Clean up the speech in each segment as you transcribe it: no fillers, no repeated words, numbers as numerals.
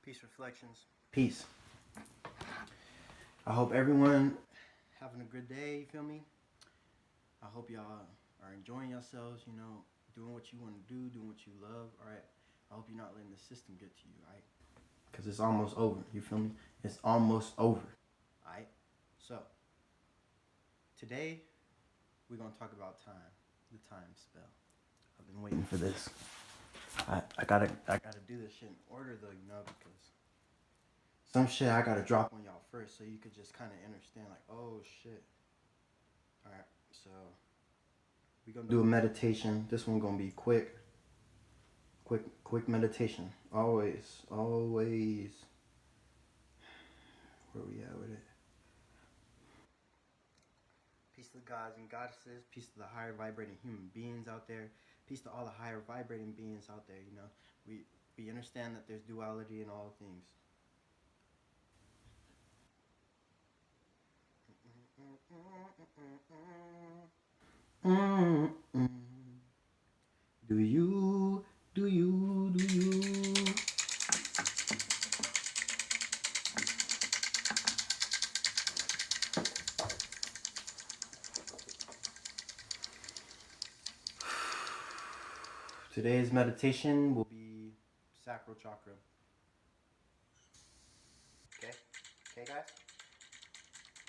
Peace reflections. Peace. I hope everyone having a good day, you feel me? I hope y'all are enjoying yourselves, doing what you want to do, doing what you love, alright? I hope you're not letting the system get to you, alright? Because it's almost over, you feel me? It's almost over, alright? So, today, we're going to talk about time, the time spell. I've been waiting for this. I gotta do this shit in order though, because some shit I gotta drop on y'all first so you could just kind of understand, like, oh shit. Alright, so we're gonna do a meditation. This one gonna be quick meditation. Always. Where we at with it? Peace to the gods and goddesses. Peace to the higher vibrating human beings out there. Peace to all the higher vibrating beings out there. We understand that there's duality in all things. Do you? Today's meditation will be sacral chakra. Okay guys?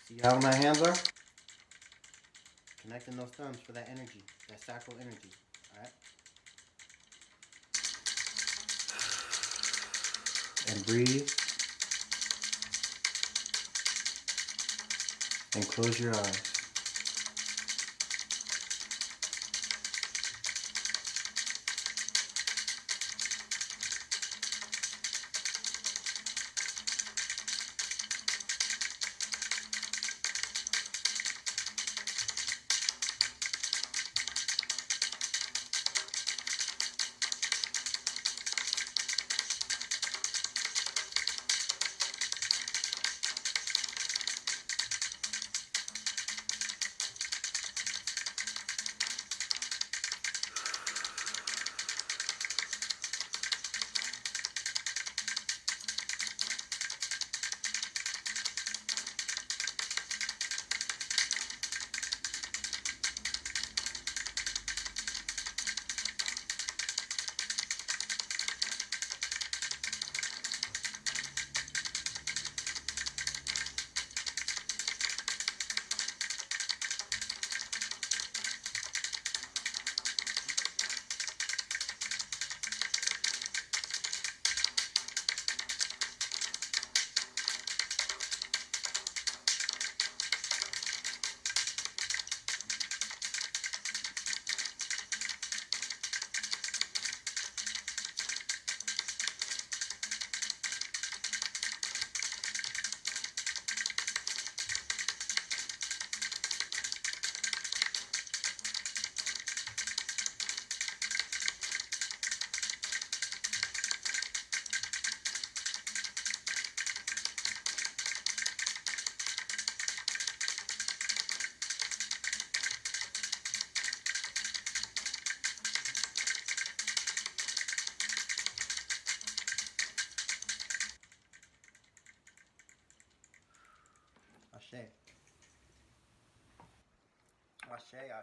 See how my hands are? Connecting those thumbs for that energy, that sacral energy, alright? And breathe. And close your eyes.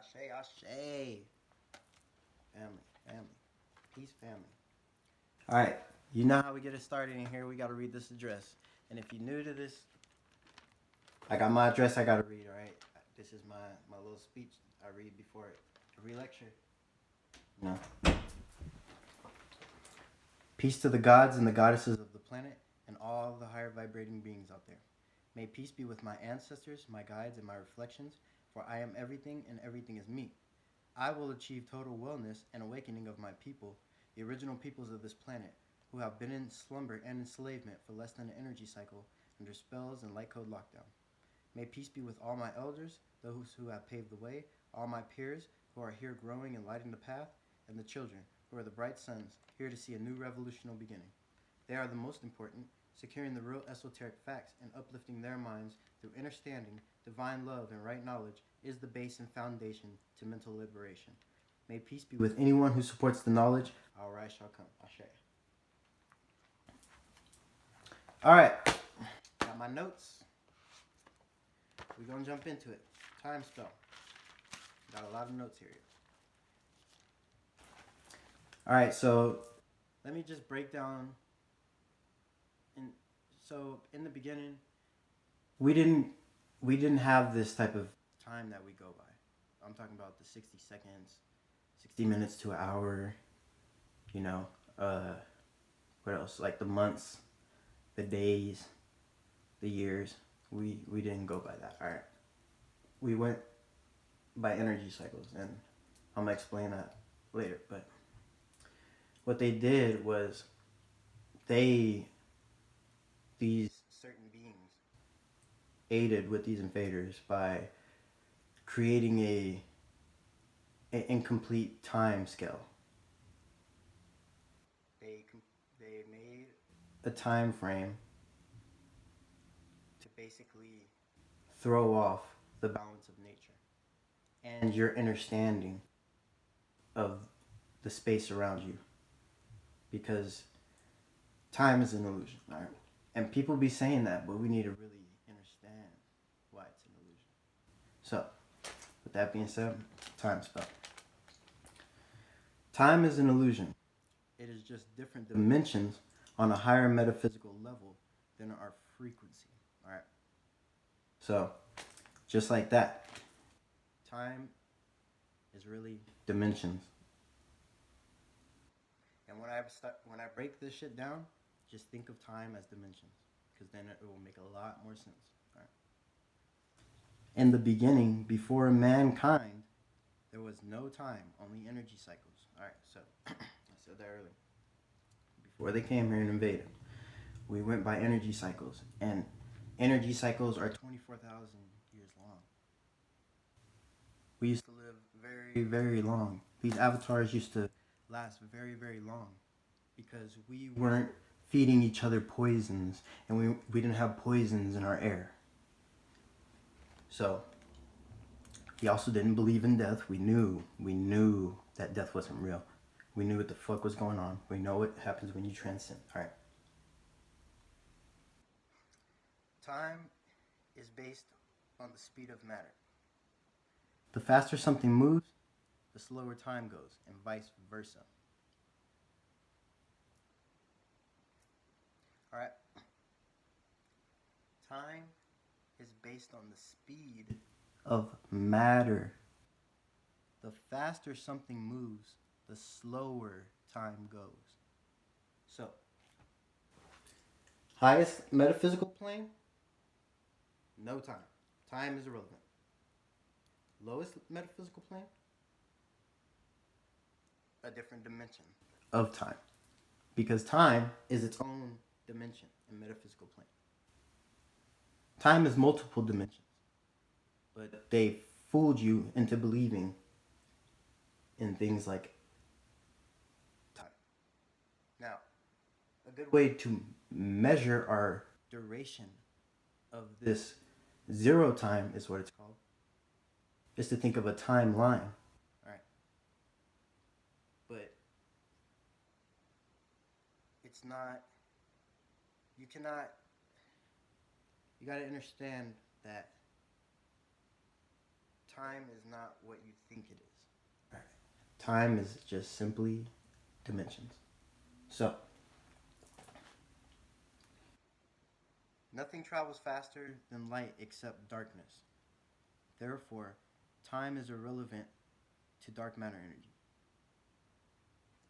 Ashe. Ashe. Family. Peace, family. Alright, you know how we get it started in here. We gotta read this address. And if you're new to this, I got my address I gotta read, alright? This is my little speech I read before every lecture. No. Peace to the gods and the goddesses of the planet and all the higher vibrating beings out there. May peace be with my ancestors, my guides, and my reflections, for I am everything and everything is me. I will achieve total wellness and awakening of my people, the original peoples of this planet, who have been in slumber and enslavement for less than an energy cycle under spells and light code lockdown. May peace be with all my elders, those who have paved the way, all my peers who are here growing and lighting the path, and the children who are the bright suns here to see a new revolutionary beginning. They are the most important, securing the real esoteric facts and uplifting their minds through understanding, divine love, and right knowledge is the base and foundation to mental liberation. May peace be with anyone who supports the knowledge. Our rise shall come. Ashe. All right, got my notes. We're gonna jump into it. Time spell. Got a lot of notes here. All right, so let me just break down. In the beginning, we didn't have this type of time that we go by. I'm talking about the 60 seconds, 60 minutes to an hour. You know, what else? Like the months, the days, the years. We didn't go by that. All right, we went by energy cycles, and I'm gonna explain that later. But what they did was these certain beings aided with these invaders by creating an incomplete time scale. They made a time frame to basically throw off the balance of nature and your understanding of the space around you, because time is an illusion, all right? And people be saying that, but we need to really understand why it's an illusion. So, with that being said, time spell. Time is an illusion. It is just different dimensions on a higher metaphysical level than our frequency. All right. So, just like that, time is really dimensions. And when I break this shit down, just think of time as dimensions, because then it will make a lot more sense. All right. In the beginning, before mankind, there was no time, only energy cycles. All right. So, I said that earlier. Before they came here and invaded, we went by energy cycles, and energy cycles are 24,000 years long. We used to live very, very long. These avatars used to last very, very long because we weren't feeding each other poisons, and we didn't have poisons in our air. So we also didn't believe in death. We knew that death wasn't real. We knew what the fuck was going on. We know what happens when you transcend. All right. Time is based on the speed of matter. The faster something moves, the slower time goes, and vice versa. All right. Time is based on the speed of matter. The faster something moves, the slower time goes. So, highest metaphysical plane, no time. Time is irrelevant. Lowest metaphysical plane, a different dimension of time. Because time is its own dimension in metaphysical plane. Time is multiple dimensions. But they fooled you into believing in things like time. Now, a good way to measure our duration of this zero time is what it's called, is to think of a timeline. All right. But it's not, you gotta understand that time is not what you think it is. All right. Time is just simply dimensions. So, nothing travels faster than light except darkness. Therefore, time is irrelevant to dark matter energy.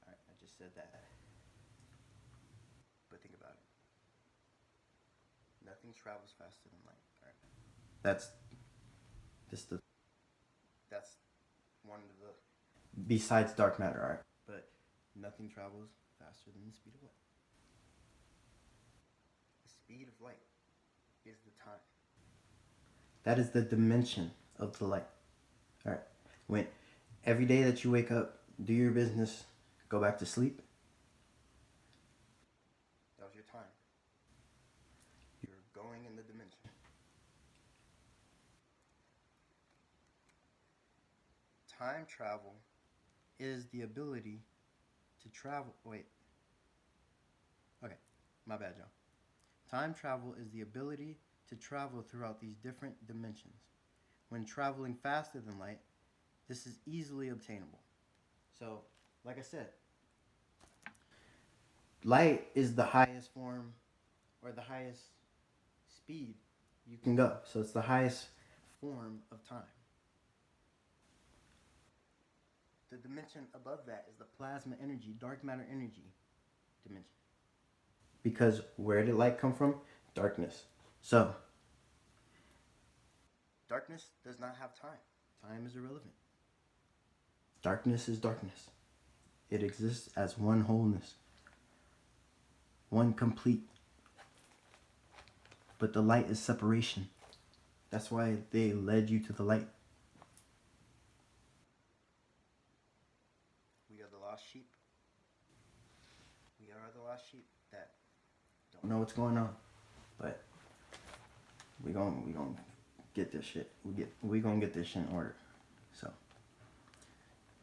All right, I just said that. But think about it. Nothing travels faster than light. All right. That's that's one of the besides dark matter, all right. But nothing travels faster than the speed of light. The speed of light is the time. That is the dimension of the light. All right. When every day that you wake up, do your business, go back to sleep. That was your time. You're going in the dimension. Time travel is the ability to travel. Wait. Okay, my bad, y'all. Time travel is the ability to travel throughout these different dimensions. When traveling faster than light, this is easily obtainable. So, like I said, light is the highest form or the highest speed you can go. So it's the highest form of time. The dimension above that is the plasma energy, dark matter energy dimension. Because where did light come from? Darkness. So, darkness does not have time. Time is irrelevant. Darkness is darkness. It exists as one wholeness, one complete. But the light is separation. That's why they led you to the light. We are the lost sheep. We are the lost sheep that don't know what's going on. But we gonna get this shit. We gonna get this shit in order. So,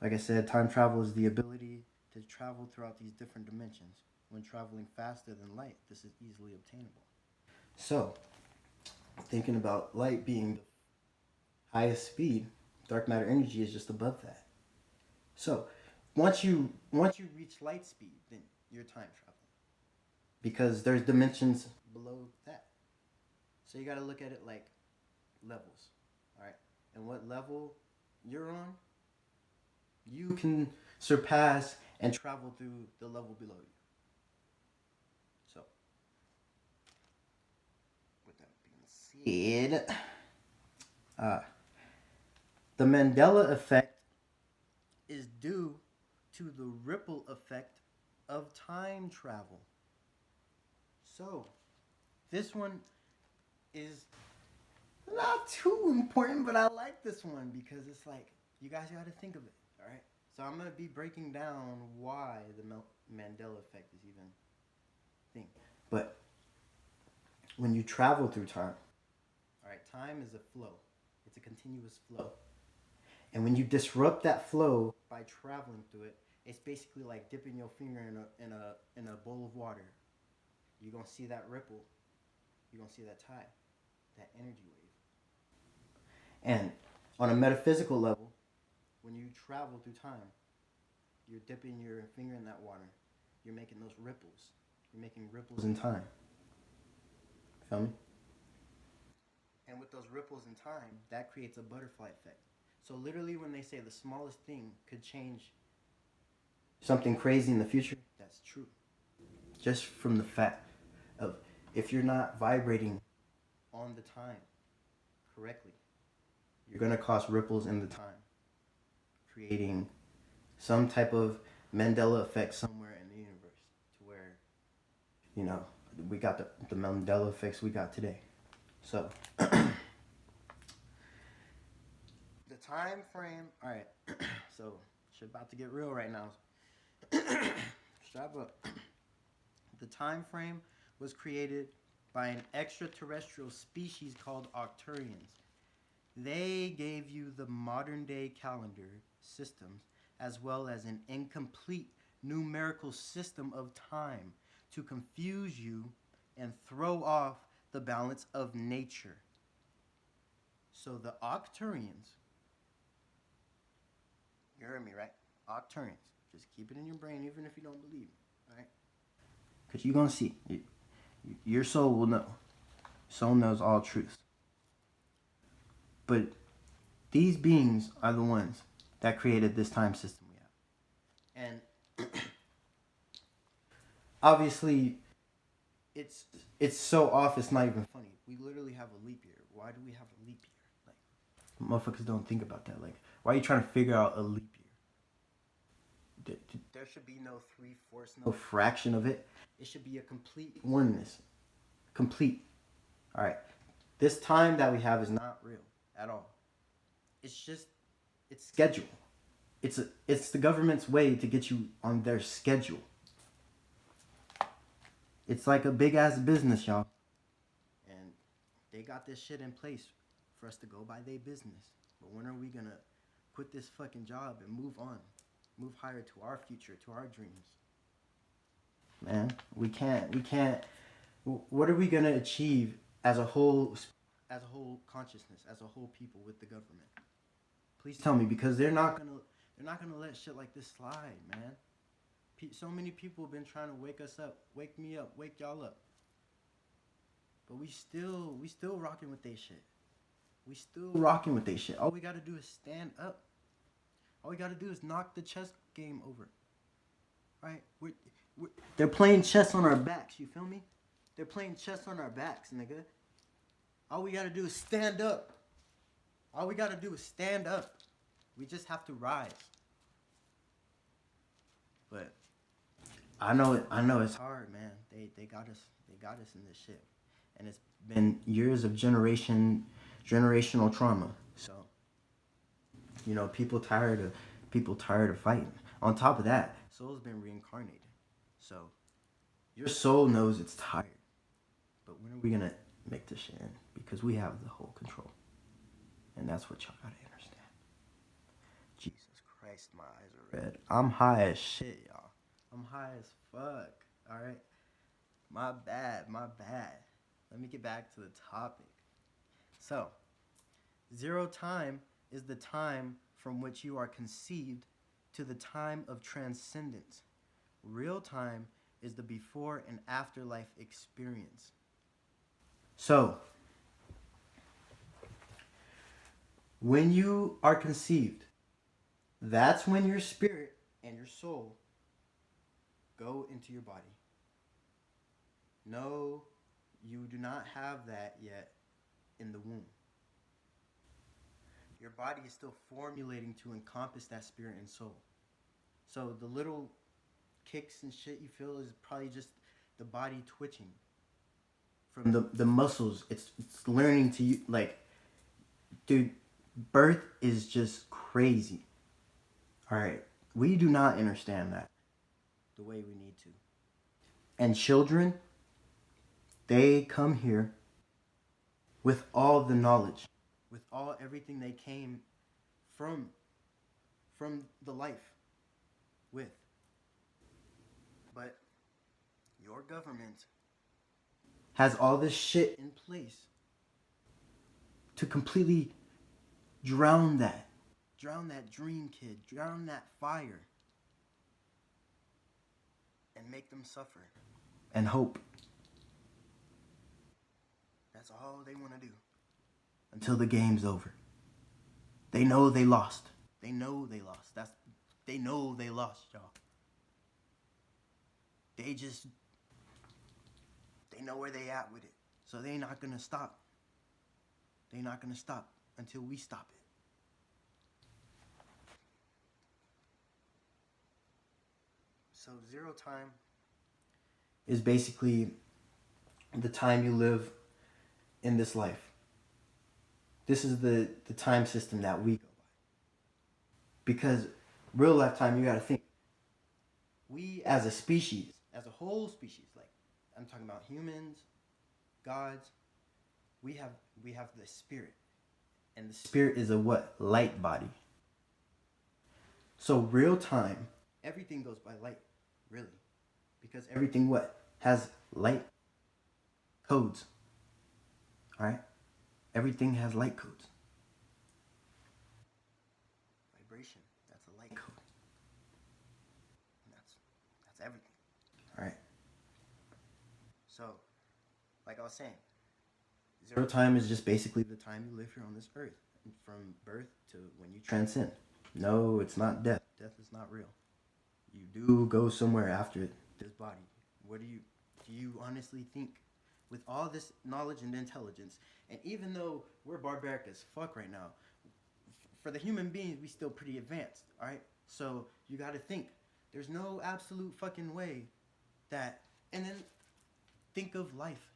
like I said, time travel is the ability to travel throughout these different dimensions. When traveling faster than light, this is easily obtainable. So, thinking about light being the highest speed, dark matter energy is just above that. So, once you reach light speed, then you're time traveling, because there's dimensions below that. So you got to look at it like levels, all right? And what level you're on, you can surpass and travel through the level below you. So, with that being said, the Mandela effect is due to the ripple effect of time travel. So, this one is not too important, but I like this one because it's like, you guys got to think of it, all right? So I'm going to be breaking down why the Mandela effect is even a thing. But when you travel through time, all right, time is a flow. It's a continuous flow. And when you disrupt that flow by traveling through it, it's basically like dipping your finger in a bowl of water. You're going to see that ripple. You're going to see that tide, that energy wave. And on a metaphysical level, when you travel through time, you're dipping your finger in that water. You're making those ripples. You're making ripples in time. Feel me? And with those ripples in time, that creates a butterfly effect. So literally when they say the smallest thing could change something crazy in the future, that's true. Just from the fact of, if you're not vibrating on the time correctly, you're going to cause ripples in the time, creating some type of Mandela effect somewhere in the universe, to where, you know, we got the Mandela effects we got today. So, the time frame, all right, so shit about to get real right now. Strap up. The time frame was created by an extraterrestrial species called Arcturians. They gave you the modern day calendar systems as well as an incomplete numerical system of time to confuse you and throw off the balance of nature. So the Arcturians, you heard me, right? Arcturians. Just keep it in your brain even if you don't believe me, right? Because you're going to see. Your soul will know. Soul knows all truth. But these beings are the ones that created this time system we have. And obviously, it's so off, it's not even funny. We literally have a leap year. Why do we have a leap year? Like, motherfuckers don't think about that. Like, why are you trying to figure out a leap year? There should be no 3/4, no fraction of it. It should be a complete oneness. Complete. All right. This time that we have is not real at all. It's just, it's schedule. It's the government's way to get you on their schedule. It's like a big ass business, y'all. And they got this shit in place for us to go by their business. But when are we gonna quit this fucking job and move on? Move higher to our future, to our dreams. Man, we can't What are we gonna achieve as a whole consciousness, as a whole people with the government? Please tell me, because they're not gonna let shit like this slide, man. So many people have been trying to wake us up, wake me up, wake y'all up, but we still rocking with they shit. We still rocking with they shit. All we gotta do is stand up. All we gotta do is knock the chess game over. Right? They're playing chess on our backs. You feel me? They're playing chess on our backs, nigga. All we gotta do is stand up. All we gotta do is stand up. We just have to rise. But I know it's hard, man. They got us in this shit. And it's been years of generational trauma. So, people tired of fighting. On top of that, soul's been reincarnated. So your soul knows it's tired. But when are we gonna make this shit end? Because we have the whole control. And that's what y'all gotta understand. Jesus Christ, my eyes are red. I'm high as shit, y'all. I'm high as fuck. Alright? My bad. Let me get back to the topic. So, zero time is the time from which you are conceived to the time of transcendence. Real time is the before and afterlife experience. So, when you are conceived, that's when your spirit and your soul go into your body. No, you do not have that yet in the womb. Your body is still formulating to encompass that spirit and soul. So the little kicks and shit you feel is probably just the body twitching from the muscles. It's learning to, like, dude, birth is just crazy. All right, we do not understand that the way we need to. And children, they come here with all the knowledge, with everything they came from the life with. But your government has all this shit in place to completely drown that dream kid, drown that fire, and make them suffer and hope. That's all they want to do until the game's over. They know they lost. They know they lost. They know they lost, y'all. They know where they at with it. So they not gonna stop. They not gonna stop until we stop it. So zero time is basically the time you live in this life. This is the time system that we go by. Because real life time, you gotta think. We as a species, as a whole species, like I'm talking about humans, gods, we have the spirit. And the spirit is a what? Light body. So real time, everything goes by light, really. Because everything what? Has light codes. Alright? Everything has light codes. Vibration, that's a light code. And that's everything. Alright? So, like I was saying, zero time is just basically the time you live here on this earth. From birth to when you transcend. No, it's not death. Death is not real. You do go somewhere after this body. Do you honestly think, with all this knowledge and intelligence, and even though we're barbaric as fuck right now, for the human beings, we still pretty advanced, alright? So, you gotta think, there's no absolute fucking way that, and then think of life.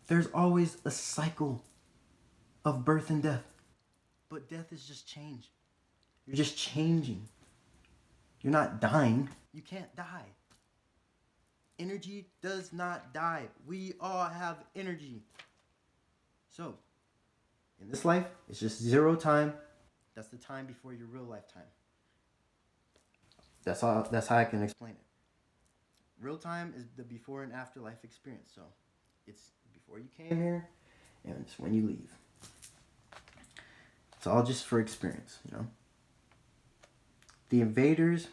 There's always a cycle of birth and death. But death is just change. You're just changing. You're not dying. You can't die. Energy does not die. We all have energy. So, in this life, it's just zero time. That's the time before your real lifetime. That's how I can explain it. Real time is the before and after life experience. So it's before you came here and it's when you leave. It's all just for experience, you know. The invaders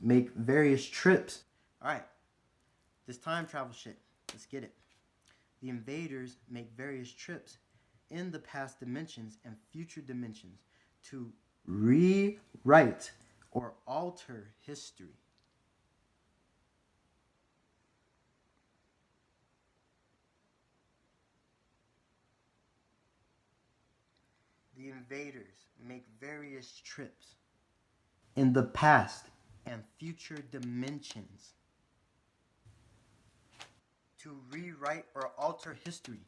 make various trips. All right, this time travel shit. Let's get it. The invaders make various trips in the past dimensions and future dimensions to rewrite or alter history. The invaders make various trips in the past and future dimensions to rewrite or alter history.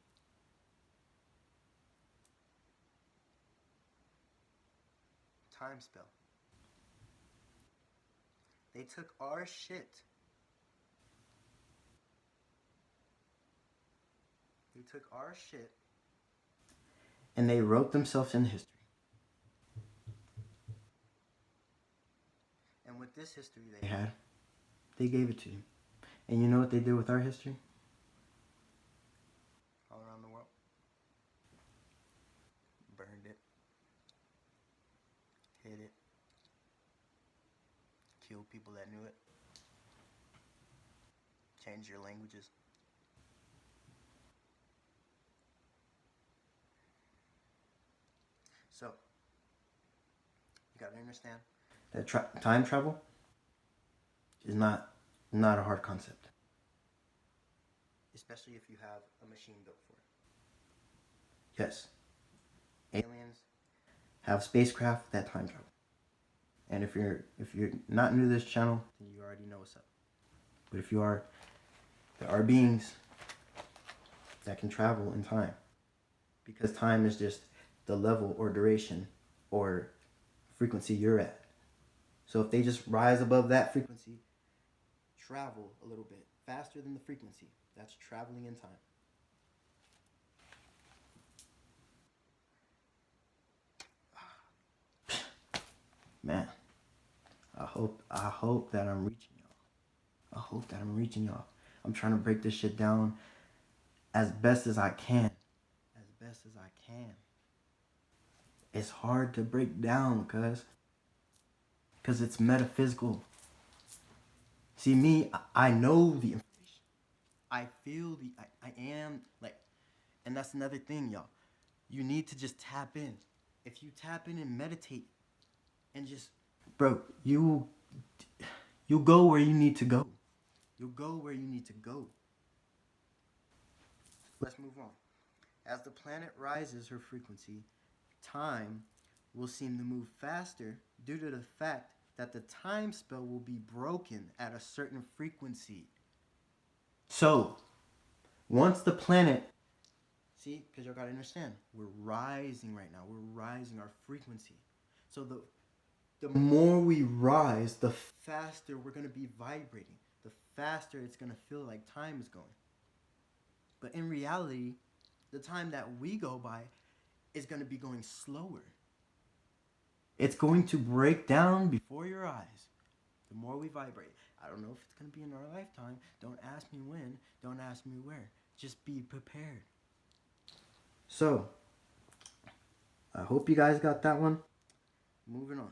Time spell. They took our shit. They took our shit and they wrote themselves in history. And with this history they had, they gave it to you. And you know what they did with our history? All around the world. Burned it. Hid it. Killed people that knew it. Changed your languages. So, you gotta understand that time travel is not a hard concept. Especially if you have a machine built for it. Yes, aliens have spacecraft that time travel. And if you're not new to this channel, then you already know what's up. But if you are, there are beings that can travel in time. Because time is just the level or duration or frequency you're at. So if they just rise above that frequency, travel a little bit faster than the frequency, that's traveling in time. Man, I hope that I'm reaching y'all. I hope that I'm reaching y'all. I'm trying to break this shit down as best as I can. As best as I can. It's hard to break down, because it's metaphysical. See, me, I know the information. I feel I am, like, and that's another thing, y'all. You need to just tap in. If you tap in and meditate and just, bro, you'll go where you need to go. You'll go where you need to go. Let's move on. As the planet rises her frequency, time will seem to move faster due to the fact that the time spell will be broken at a certain frequency. So, once the planet, see, because y'all gotta understand, we're rising right now. We're rising our frequency. So the more we rise, the faster we're gonna be vibrating. The faster it's gonna feel like time is going. But in reality, the time that we go by is gonna be going slower. It's going to break down before your eyes. The more we vibrate. I don't know if it's going to be in our lifetime. Don't ask me when. Don't ask me where. Just be prepared. So, I hope you guys got that one. Moving on.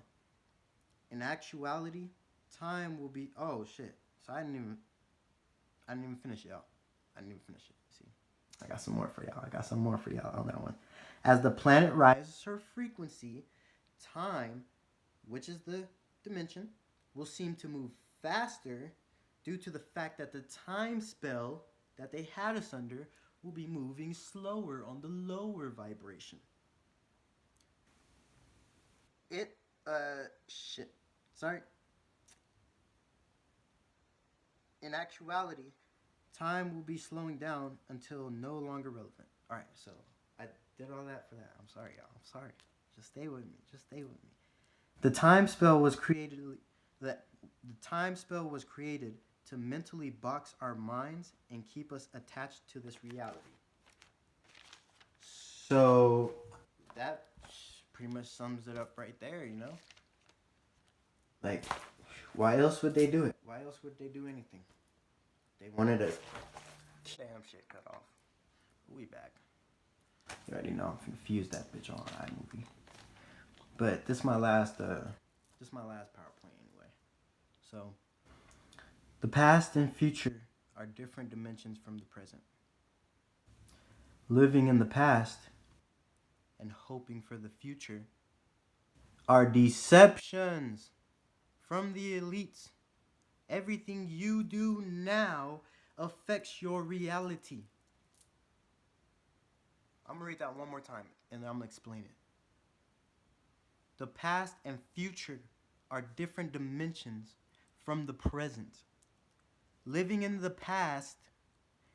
In actuality, time will be... Oh, shit. So I didn't even finish it, y'all. I didn't even finish it. See? I got some more for y'all on that one. As the planet rises her frequency, time, which is the dimension, will seem to move faster due to the fact that the time spell that they had us under will be moving slower on the lower vibration. Sorry. In actuality, time will be slowing down until no longer relevant. Alright, so I did all that for that. I'm sorry, y'all. I'm sorry. Just stay with me. The time spell was created to mentally box our minds and keep us attached to this reality. So that pretty much sums it up right there, you know? Like, why else would they do it? Why else would they do anything? They wanted a damn shit cut off. We back. You already know I'm finna fuse that bitch on iMovie. But this is my last PowerPoint anyway. So the past and future are different dimensions from the present. Living in the past and hoping for the future are deceptions from the elites. Everything you do now affects your reality. I'm going to read that one more time and then I'm going to explain it. The past and future are different dimensions from the present. Living in the past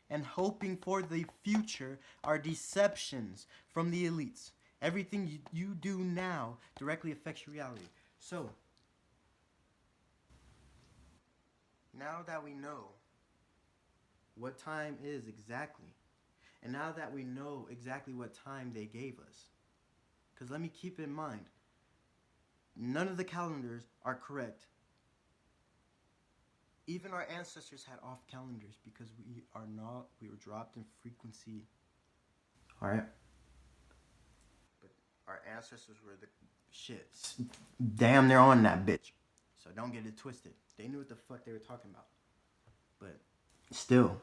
and hoping for the future are deceptions from the elites. Everything you do now directly affects your reality. So, now that we know what time is exactly, and now that we know exactly what time they gave us, because let me keep in mind, none of the calendars are correct. Even our ancestors had off calendars because we were dropped in frequency. Alright? But our ancestors were the shit. Damn, they're on that bitch. So don't get it twisted. They knew what the fuck they were talking about. But still,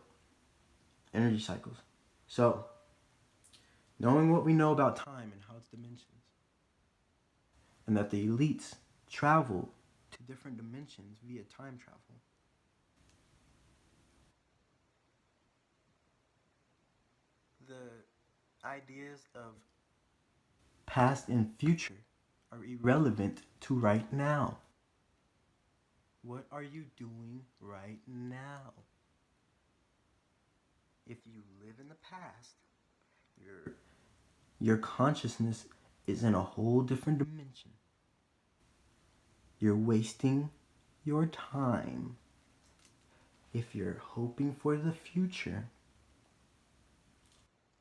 energy cycles. So, knowing what we know about time and how it's dimensions, and that the elites travel to different dimensions via time travel, the ideas of past and future are irrelevant to right now. What are you doing right now? If you live in the past, your consciousness is in a whole different dimension. You're wasting your time. If you're hoping for the future,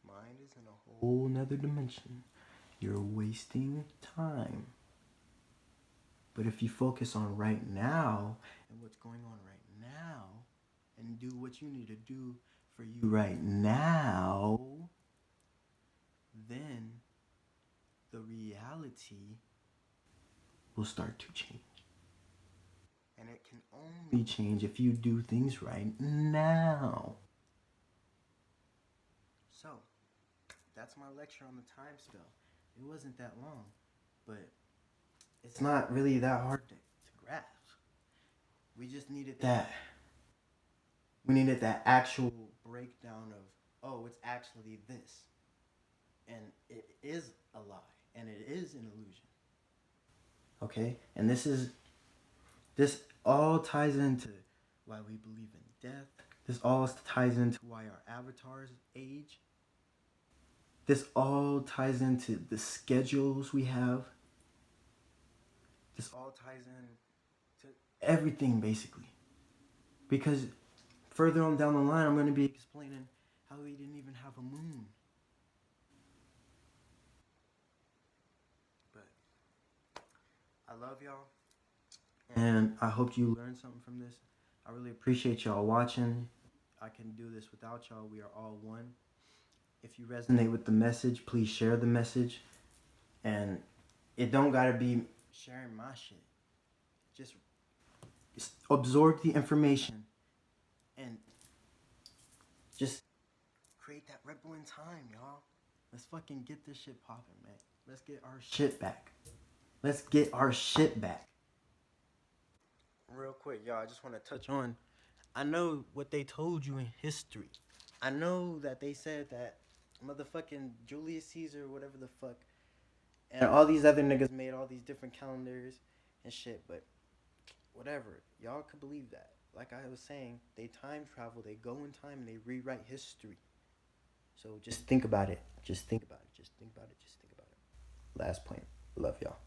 mind is in a whole nother dimension. You're wasting time. But if you focus on right now and what's going on right now and do what you need to do for you right now, then the reality will start to change. And it can only change if you do things right now. So, that's my lecture on the time spell. It wasn't that long, but it's not really that hard to grasp. We just needed that. We needed that actual breakdown of, oh, it's actually this. And it is a lie. And it is an illusion. Okay? And this all ties into why we believe in death. This all ties into why our avatars age. This all ties into the schedules we have. This all ties into everything, basically. Because further on down the line, I'm going to be explaining how we didn't even have a moon. But I love y'all. And I hope you learned something from this. I really appreciate y'all watching. I can do this without y'all. We are all one. If you resonate with the message, please share the message. And it don't gotta be sharing my shit. Just absorb the information and just create that ripple in time, y'all. Let's fucking get this shit popping, man. Let's get our shit back. Let's get our shit back. Real quick, y'all, I just want to touch on, I know what they told you in history. I know that they said that motherfucking Julius Caesar, whatever the fuck, and all these other niggas made all these different calendars and shit, but whatever. Y'all could believe that. Like I was saying, they time travel, they go in time, and they rewrite history. So just think about it. Just think about it. Just think about it. Just think about it. Last point. Love y'all.